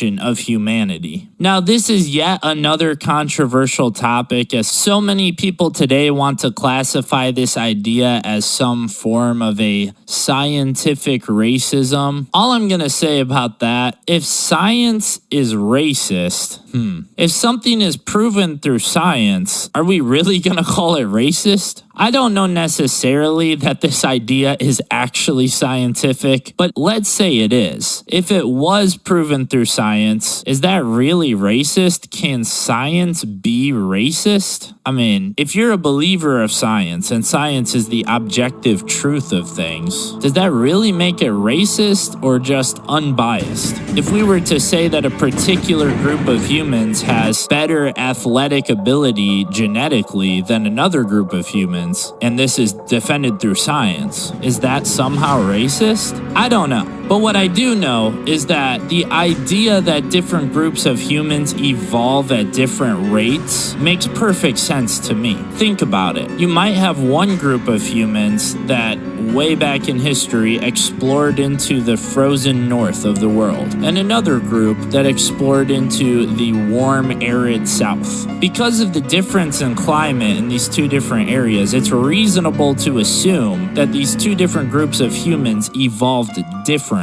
of humanity. Now, this is yet another controversial topic, as so many people today want to classify this idea as some form of a scientific racism. All I'm going to say about that, if science is racist, if something is proven through science, are we really going to call it racist? I don't know necessarily that this idea is actually scientific, but let's say it is. If it was proven through science, is that really racist? Can science be racist? I mean, if you're a believer of science and science is the objective truth of things, does that really make it racist or just unbiased? If we were to say that a particular group of humans has better athletic ability genetically than another group of humans, and this is defended through science, is that somehow racist? I don't know. But what I do know is that the idea that different groups of humans evolve at different rates makes perfect sense to me. Think about it. You might have one group of humans that way back in history explored into the frozen north of the world, and another group that explored into the warm, arid south. Because of the difference in climate in these two different areas, it's reasonable to assume that these two different groups of humans evolved differently.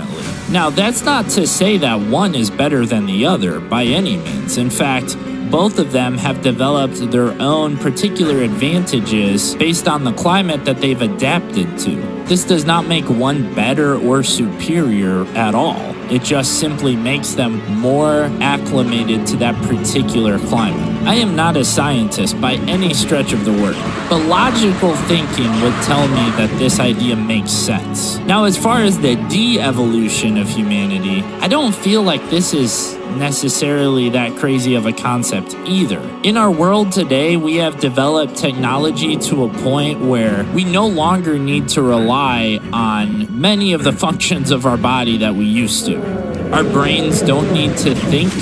Now, that's not to say that one is better than the other by any means. In fact, both of them have developed their own particular advantages based on the climate that they've adapted to. This does not make one better or superior at all. It just simply makes them more acclimated to that particular climate. I am not a scientist by any stretch of the word, but logical thinking would tell me that this idea makes sense. Now, as far as the de-evolution of humanity, I don't feel like this is necessarily that crazy of a concept either. In our world today, we have developed technology to a point where we no longer need to rely on many of the functions of our body that we used to. Our brains don't need to think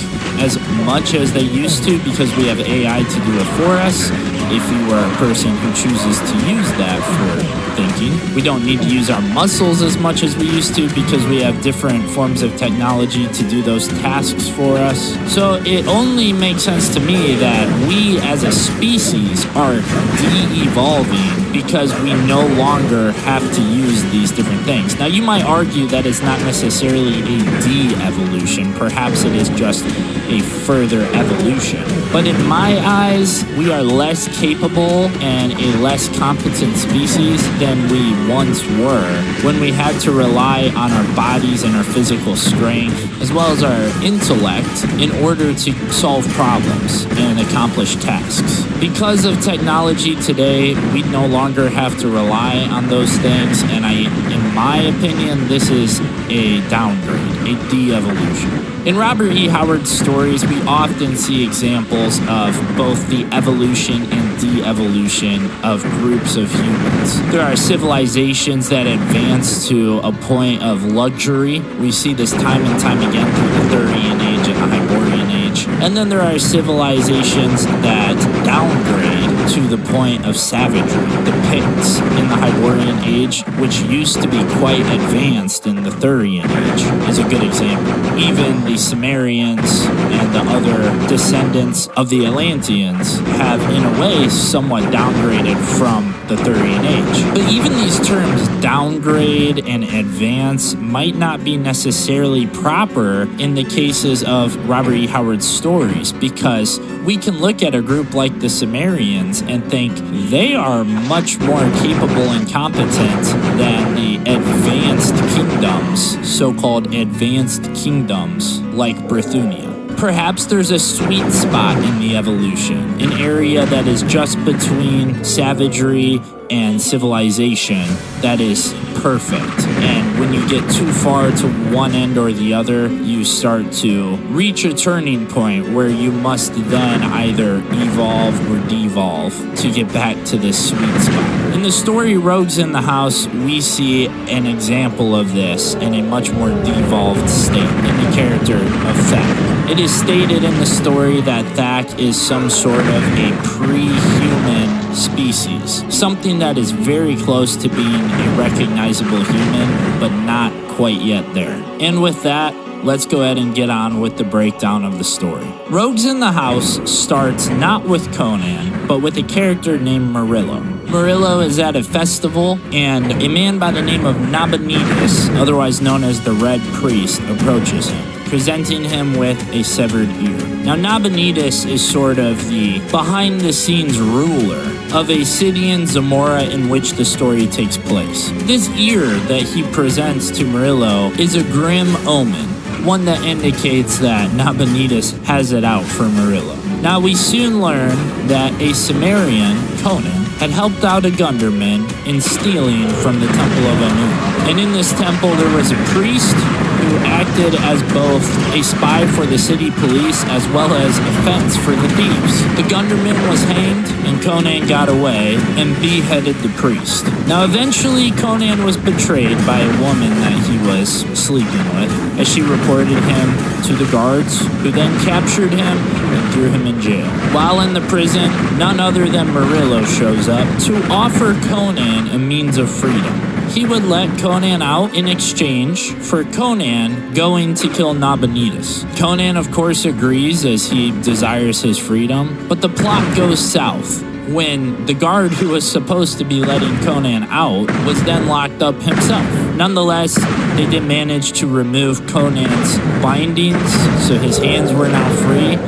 as much as they used to because we have AI to do it for us. If you are a person who chooses to use that for thinking, we don't need to use our muscles as much as we used to because we have different forms of technology to do those tasks for us. So it only makes sense to me that we as a species are de-evolving because we no longer have to use these different things. Now, you might argue that it's not necessarily a de-evolution. Perhaps it is just a further evolution. But in my eyes, we are less capable and a less competent species than we once were when we had to rely on our bodies and our physical strength, as well as our intellect, in order to solve problems and accomplish tasks. Because of technology today, we no longer have to rely on those things, and in my opinion, this is a downgrade, a de-evolution. In Robert E. Howard's stories, we often see examples of both the evolution and de-evolution of groups of humans. There are civilizations that advance to a point of luxury. We see this time and time again through the Thurian Age and the Hyborian Age. And then there are civilizations that downgrade to the point of savagery. The Picts in the Hyborian Age, which used to be quite advanced in the Thurian Age, is a good example. Even the Sumerians and the other descendants of the Atlanteans have, in a way, somewhat downgraded from the Thurian Age. But even these terms, downgrade and advance, might not be necessarily proper in the cases of Robert E. Howard's stories, because we can look at a group like the Sumerians and think they are much more capable and competent than the advanced kingdoms, so-called advanced kingdoms like Brithunia. Perhaps there's a sweet spot in the evolution, an area that is just between savagery and civilization that is perfect. And when you get too far to one end or the other, you start to reach a turning point where you must then either evolve or devolve to get back to this sweet spot. In the story Rogues in the House, we see an example of this in a much more devolved state in the character of Thak. It is stated in the story that Thak is some sort of a pre-human species, something that is very close to being a recognizable human, but not quite yet there. And with that, let's go ahead and get on with the breakdown of the story. Rogues in the House starts not with Conan, but with a character named Murillo. Murillo is at a festival, and a man by the name of Nabonidus, otherwise known as the Red Priest, approaches him, presenting him with a severed ear. Now, Nabonidus is sort of the behind-the-scenes ruler of a city in Zamora in which the story takes place. This ear that he presents to Murillo is a grim omen, one that indicates that Nabonidus has it out for Murillo. Now, we soon learn that a Cimmerian, Conan, had helped out a gunderman in stealing from the Temple of Anu. And in this temple, there was a priest who acted as both a spy for the city police as well as a fence for the thieves. The gunderman was hanged, and Conan got away and beheaded the priest. Now, eventually, Conan was betrayed by a woman that he was sleeping with, as she reported him to the guards, who then captured him and threw him in jail. While in the prison, none other than Murillo shows up to offer Conan a means of freedom. He would let Conan out in exchange for Conan going to kill Nabonidus. Conan, of course, agrees as he desires his freedom, but the plot goes south when the guard who was supposed to be letting Conan out was then locked up himself. Nonetheless, they did manage to remove Conan's bindings, so his hands were now free,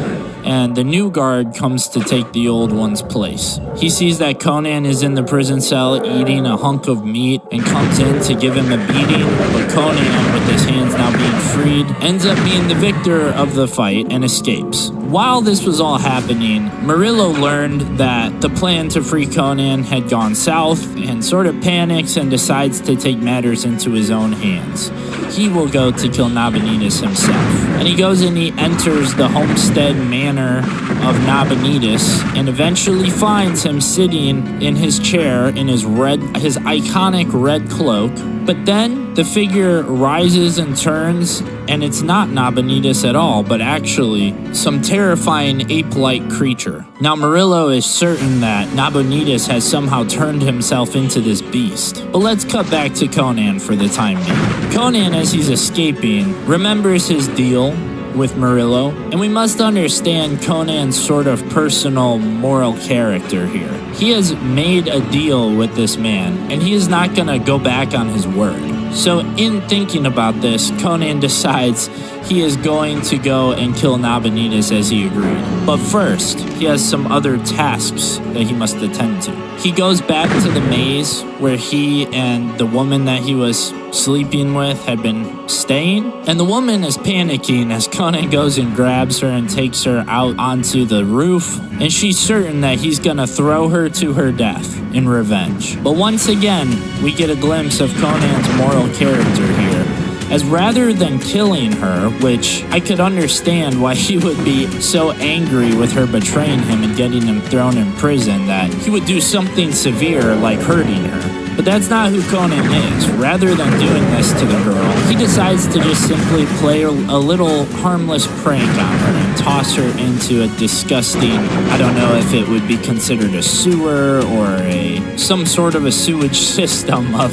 and the new guard comes to take the old one's place. He sees that Conan is in the prison cell eating a hunk of meat and comes in to give him a beating, but Conan, with his hands now being freed, ends up being the victor of the fight and escapes. While this was all happening, Murillo learned that the plan to free Conan had gone south and sort of panics and decides to take matters into his own hands. He will go to kill Nabonidus himself. And he goes and he enters the homestead manor of Nabonidus and eventually finds him sitting in his chair in his iconic red cloak. But then the figure rises and turns, and it's not Nabonidus at all, but actually some terrifying ape-like creature. Now, Murillo is certain that Nabonidus has somehow turned himself into this beast. But let's cut back to Conan for the time being. Conan, as he's escaping, remembers his deal with Murillo, and we must understand Conan's sort of personal moral character here. He has made a deal with this man, and he is not going to go back on his word. So in thinking about this, Conan decides he is going to go and kill Nabonidus as he agreed. But first, he has some other tasks that he must attend to. He goes back to the maze where he and the woman that he was sleeping with had been staying, and the woman is panicking as Conan goes and grabs her and takes her out onto the roof, and she's certain that he's gonna throw her to her death in revenge. But once again, we get a glimpse of Conan's moral character here, as rather than killing her, which I could understand why he would be so angry with her betraying him and getting him thrown in prison, that he would do something severe like hurting her. But that's not who Conan is. Rather than doing this to the girl, he decides to just simply play a little harmless prank on her and toss her into a disgusting, I don't know if it would be considered a sewer or some sort of a sewage system of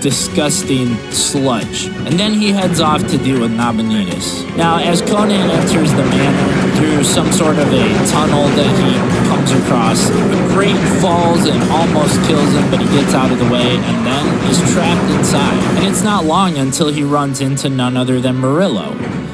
disgusting sludge. And then he heads off to deal with Nabonidus. Now, as Conan enters the manor through some sort of a tunnel that he comes across, a crate falls and almost kills him, but he gets out of the way and then is trapped inside. And it's not long until he runs into none other than Murillo.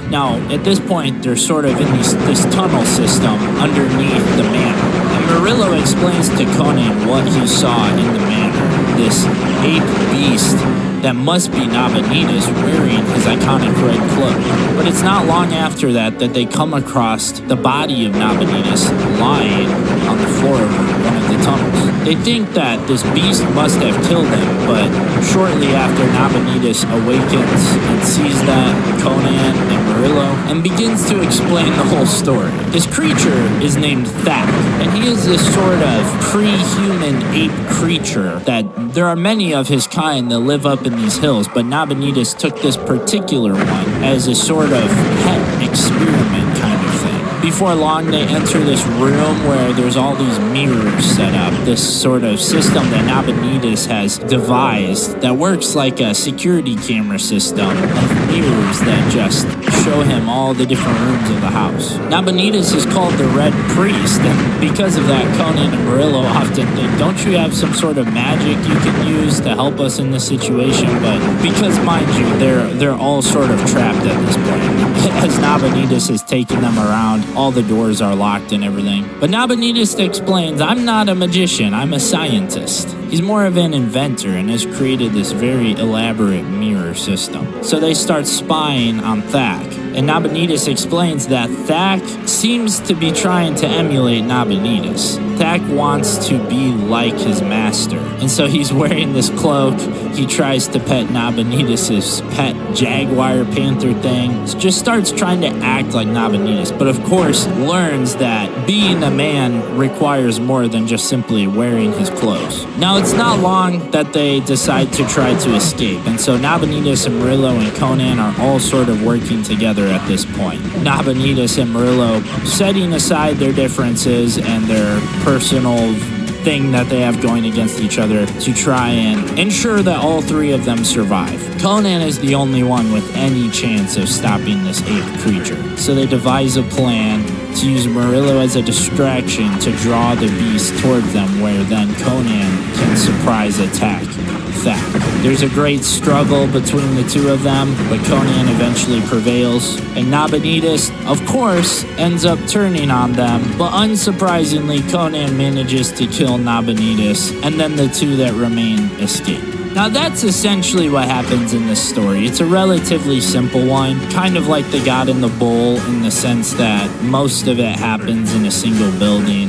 Now, at this point, they're sort of in this tunnel system underneath the manor. And Murillo explains to Conan what he saw in the manor, this ape beast that must be Nabonidus wearing his iconic red cloak. But it's not long after that they come across the body of Nabonidus lying on the floor of one of the tunnels. They think that this beast must have killed him, but shortly after, Nabonidus awakens and sees that Conan and Murillo and begins to explain the whole story. This creature is named Thak, and he is this sort of pre-human ape creature that there are many of his kind that live up in these hills, but Nabonidus took this particular one as a sort of pet experiment kind of thing. Before long, they enter this room where there's all these mirrors set up, this sort of system that Nabonidus has devised that works like a security camera system of mirrors that just show him all the different rooms of the house. Nabonidus is called the Red Priest, and because of that, Conan and Murillo often think, don't you have some sort of magic you can use to help us in this situation? But because, mind you, they're all sort of trapped at this point. As Nabonidus has taken them around, all the doors are locked and everything. But Nabonidus explains, I'm not a magician, I'm a scientist. He's more of an inventor and has created this very elaborate mirror system. So they start spying on Thak. And Nabonidus explains that Thak seems to be trying to emulate Nabonidus. Thak wants to be like his master. And so he's wearing this cloak. He tries to pet Nabonidus' pet jaguar panther thing. Just starts trying to act like Nabonidus. But of course, learns that being a man requires more than just simply wearing his clothes. Now, it's not long that they decide to try to escape. And so Nabonidus and Murillo and Conan are all sort of working together at this point. Nabonidus and Murillo setting aside their differences and their personal thing that they have going against each other to try and ensure that all three of them survive. Conan is the only one with any chance of stopping this ape creature. So they devise a plan to use Murillo as a distraction to draw the beast towards them, where then Conan can surprise attack Thak. There's a great struggle between the two of them, but Conan eventually prevails, and Nabonidus, of course, ends up turning on them, but unsurprisingly, Conan manages to kill Nabonidus, and then the two that remain escape. Now that's essentially what happens in this story. It's a relatively simple one, kind of like The God in the Bowl, in the sense that most of it happens in a single building.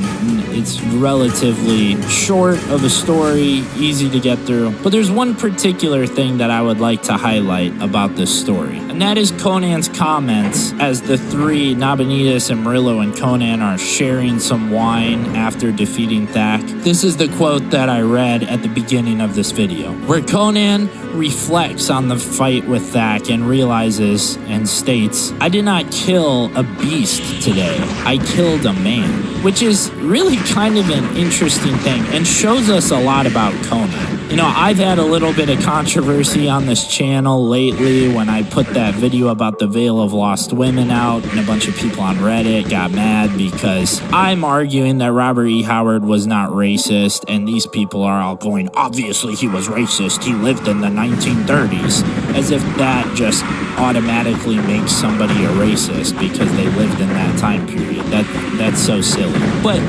It's relatively short of a story, easy to get through. But there's one particular thing that I would like to highlight about this story, and that is Conan's comments as the three, Nabonidus and Murillo and Conan, are sharing some wine after defeating Thak. This is the quote that I read at the beginning of this video, where Conan reflects on the fight with Thak and realizes and states, I did not kill a beast today, I killed a man. Which is really kind of an interesting thing and shows us a lot about Conan. You know, I've had a little bit of controversy on this channel lately when I put that video about the Veil of Lost Women out, and a bunch of people on Reddit got mad because I'm arguing that Robert E. Howard was not racist, and these people are all going, obviously he was racist, he lived in the 1930s, as if that just automatically makes somebody a racist because they lived in that time period. That's so silly. But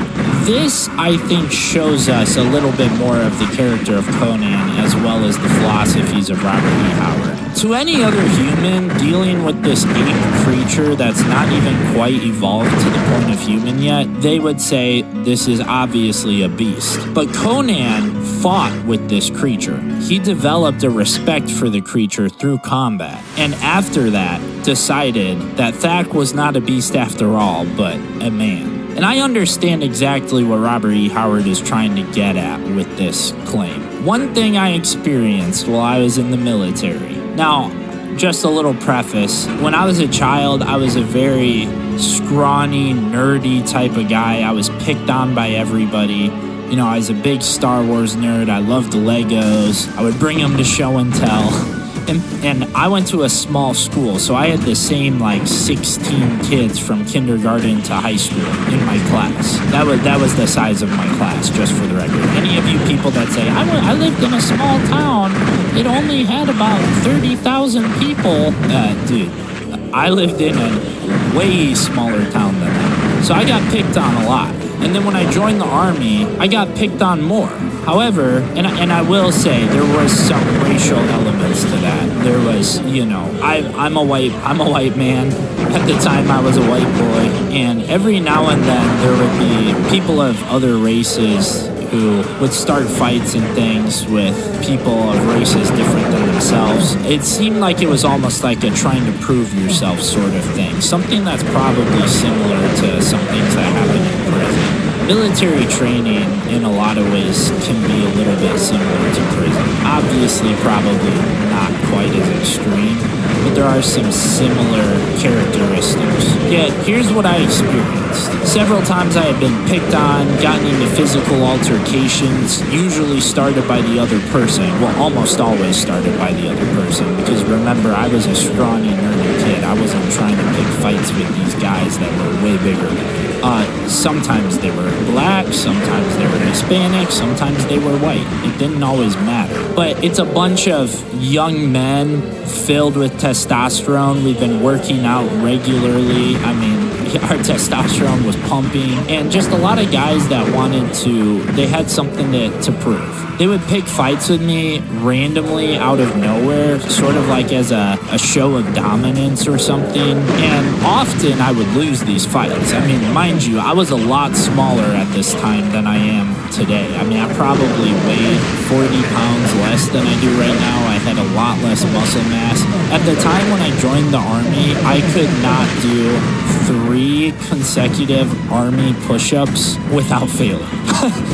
this, I think, shows us a little bit more of the character of Conan, as well as the philosophies of Robert E. Howard. To any other human dealing with this ape creature that's not even quite evolved to the point of human yet, they would say this is obviously a beast. But Conan fought with this creature. He developed a respect for the creature through combat, and after that decided that Thak was not a beast after all, but a man. And I understand exactly what Robert E. Howard is trying to get at with this claim. One thing I experienced while I was in the military. Now, just a little preface. When I was a child, I was a very scrawny, nerdy type of guy. I was picked on by everybody. You know, I was a big Star Wars nerd. I loved Legos. I would bring them to show and tell. And I went to a small school, so I had the same, 16 kids from kindergarten to high school in my class. That was the size of my class, just for the record. Any of you people that say, I lived in a small town, it only had about 30,000 people. Dude, I lived in a way smaller town than that. So I got picked on a lot. And then when I joined the Army, I got picked on more. However, and I will say, there was some racial elements to that. There was, I'm a white man. At the time, I was a white boy. And every now and then, there would be people of other races who would start fights and things with people of races different than themselves. It seemed like it was almost like a trying to prove yourself sort of thing. Something that's probably similar to some things that happen in prison. Military training, in a lot of ways, can be a little bit similar to prison. Obviously, probably not quite as extreme, but there are some similar characteristics. Yet, here's what I experienced. Several times I had been picked on, gotten into physical altercations, usually started by the other person. Well, almost always started by the other person, because remember, I was a scrawny, nerdy kid. said, I wasn't trying to pick fights with these guys that were way bigger than me. Sometimes they were black, sometimes they were Hispanic, sometimes they were white. It didn't always matter. But it's a bunch of young men filled with testosterone. We've been working out regularly. I mean, our testosterone was pumping, and just a lot of guys that they had something to prove. They would pick fights with me randomly out of nowhere, sort of like as a show of dominance or something, and often I would lose these fights. I mean, mind you, I was a lot smaller at this time than I am today. I mean, I probably weighed 40 pounds less than I do right now. I had a lot less muscle mass. At the time when I joined the Army, I could not do 3 consecutive Army push-ups without failing.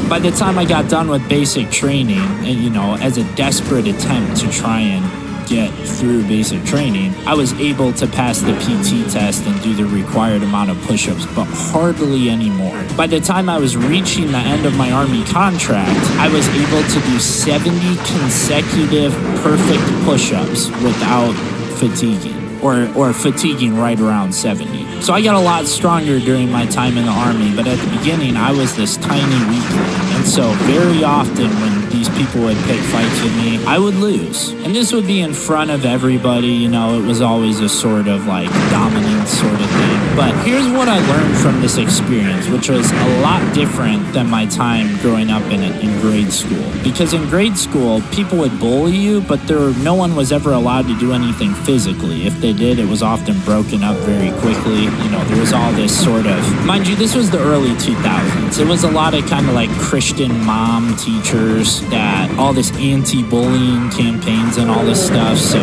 By the time I got done with basic training, and as a desperate attempt to try and get through basic training, I was able to pass the PT test and do the required amount of push-ups, but hardly anymore. By the time I was reaching the end of my Army contract, I was able to do 70 consecutive perfect push-ups without fatiguing. Or fatiguing right around 70. So I got a lot stronger during my time in the Army, but at the beginning I was this tiny weakling. And so very often when these people would pick fights with me, I would lose. And this would be in front of everybody, it was always a sort of like dominance sort of thing. But here's what I learned from this experience, which was a lot different than my time growing up in grade school. Because in grade school, people would bully you, but no one was ever allowed to do anything physically. If they did, it was often broken up very quickly. There was all this sort of, mind you, this was the early 2000s. It was a lot of kind of like Christian mom teachers, that all this anti-bullying campaigns and all this stuff. So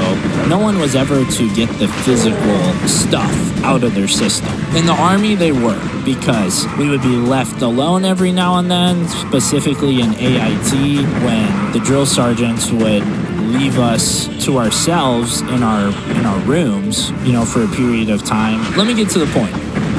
no one was ever to get the physical stuff out of their system. In the Army, they were, because we would be left alone every now and then, specifically in AIT, when the drill sergeants would leave us to ourselves in our rooms, for a period of time. Let me get to the point.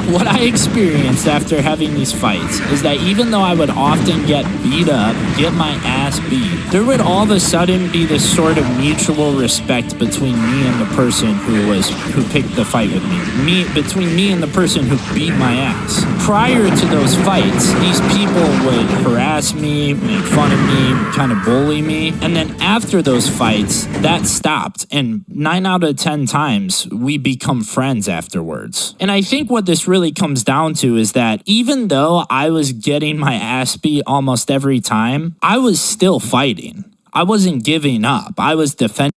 What I experienced after having these fights is that even though I would often get beat up, get my ass beat, there would all of a sudden be this sort of mutual respect between me and the person who picked the fight with me. Between me and the person who beat my ass. Prior to those fights, these people would harass me, make fun of me, kind of bully me, and then after those fights, that stopped, and 9 out of 10 times, we become friends afterwards. And I think what this really comes down to is that even though I was getting my ass beat almost every time, I was still fighting. I wasn't giving up. I was defending.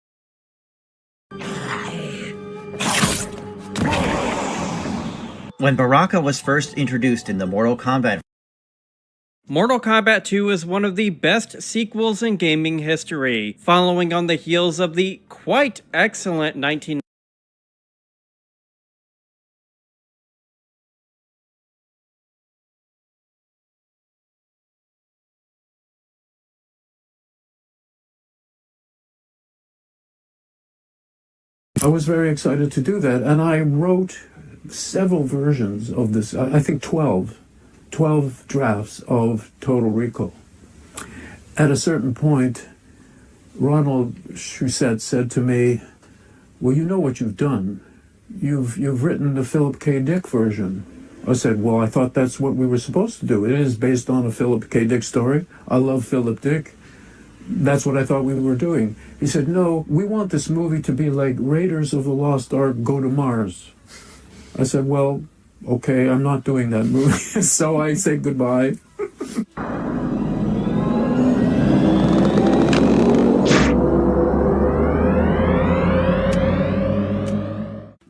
When Baraka was first introduced in the Mortal Kombat, Mortal Kombat 2 is one of the best sequels in gaming history, following on the heels of the quite excellent 1990s. I was very excited to do that, and I wrote several versions of this, I think 12 drafts of Total Recall. At a certain point, Ronald Shusett said to me, well, you know what you've done. You've written the Philip K. Dick version. I said, well, I thought that's what we were supposed to do. It is based on a Philip K. Dick story. I love Philip Dick. That's what I thought we were doing. He said, no, we want this movie to be like Raiders of the Lost Ark Go to Mars. I said, well, okay, I'm not doing that movie. So I say goodbye.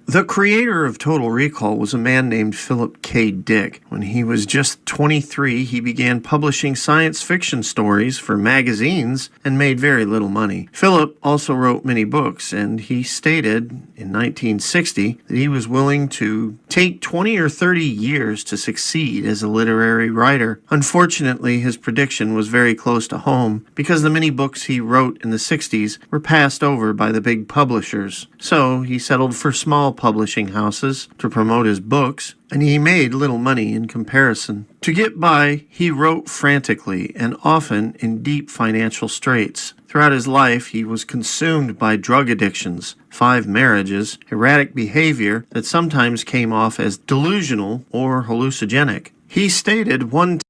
The creator of Total Recall was a man named Philip K. Dick. When he was just 23, he began publishing science fiction stories for magazines and made very little money. Philip also wrote many books, and he stated in 1960 that he was willing to take 20 or 30 years to succeed as a literary writer. Unfortunately, his prediction was very close to home because the many books he wrote in the 60s were passed over by the big publishers. So he settled for small publishing houses to promote his books, and he made little money in comparison. To get by, he wrote frantically and often in deep financial straits. Throughout his life, he was consumed by drug addictions, 5 marriages, erratic behavior that sometimes came off as delusional or hallucinogenic. He stated one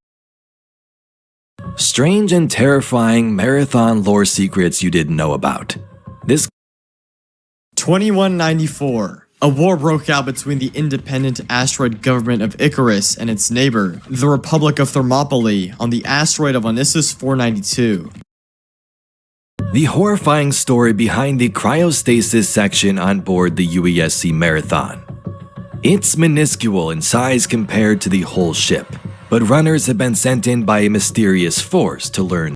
Strange and terrifying marathon lore secrets you didn't know about. This 2194. A war broke out between the independent asteroid government of Icarus and its neighbor, the Republic of Thermopylae, on the asteroid of Onyssus 492. The horrifying story behind the cryostasis section on board the UESC Marathon. It's minuscule in size compared to the whole ship, but runners have been sent in by a mysterious force to learn